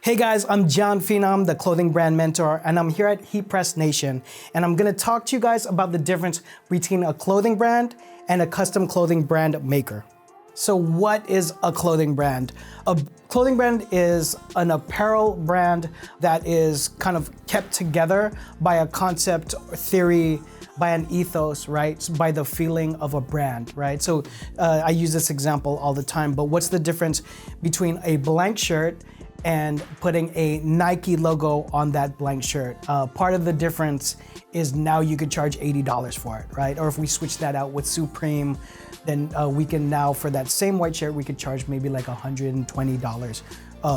Hey guys, I'm Jon Phenom, the clothing brand mentor, and I'm here at Heat Press Nation. And I'm gonna talk to you guys about the difference between a clothing brand and a custom clothing brand maker. So what is a clothing brand? A clothing brand is an apparel brand that is kind of kept together by a concept or theory, by an ethos, right? By the feeling of a brand, right? So I use this example all the time, but what's the difference between a blank shirt and putting a Nike logo on that blank shirt? Part of the difference is now you could charge $80 for it, right? Or if we switch that out with Supreme, then we can now, for that same white shirt, we could charge maybe like $120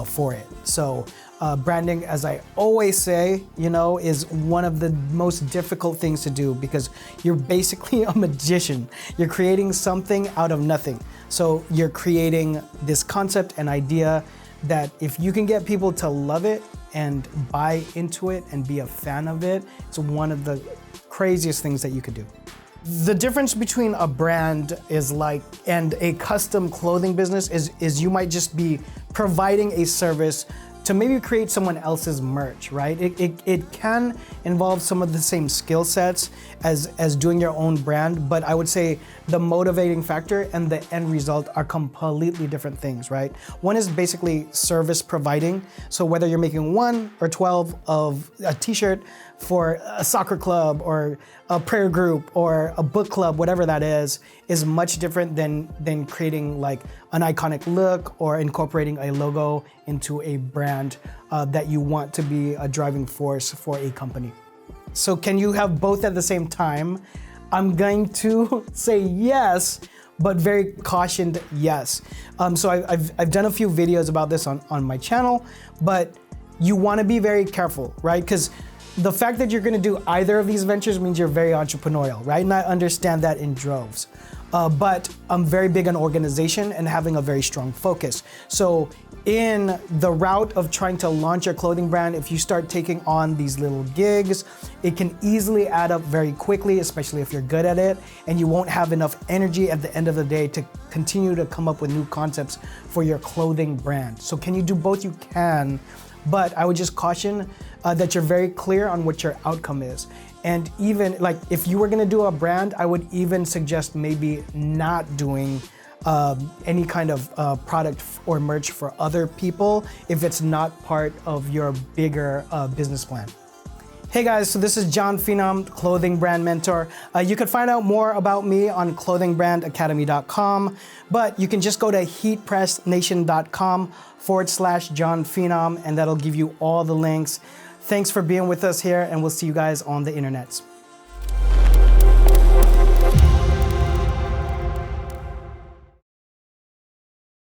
for it. So branding, as I always say, is one of the most difficult things to do because you're basically a magician. You're creating something out of nothing. So you're creating this concept and idea that if you can get people to love it and buy into it and be a fan of it, it's one of the craziest things that you could do. The difference between a brand and a custom clothing business is you might just be providing a service to maybe create someone else's merch, right? It can involve some of the same skill sets as doing your own brand, but I would say the motivating factor and the end result are completely different things, right? One is basically service providing. So whether you're making 1 or 12 of a t-shirt for a soccer club or a prayer group or a book club, whatever that is much different than creating like an iconic look or incorporating a logo into a brand that you want to be a driving force for a company. So can you have both at the same time? I'm going to say yes, but very cautioned yes. So I've done a few videos about this on my channel, but you want to be very careful, right? Because the fact that you're going to do either of these ventures means you're very entrepreneurial, right? And I understand that in droves. But I'm very big on organization and having a very strong focus. So in the route of trying to launch your clothing brand, if you start taking on these little gigs, it can easily add up very quickly, especially if you're good at it, and you won't have enough energy at the end of the day to continue to come up with new concepts for your clothing brand. So can you do both? You can, but I would just caution that you're very clear on what your outcome is. And even like if you were gonna do a brand, I would even suggest maybe not doing any kind of product or merch for other people if it's not part of your bigger business plan. Hey guys, so this is Jon Phenom, clothing brand mentor. You can find out more about me on clothingbrandacademy.com, but you can just go to heatpressnation.com/Jon Phenom, and that'll give you all the links. Thanks for being with us here, and we'll see you guys on the internets.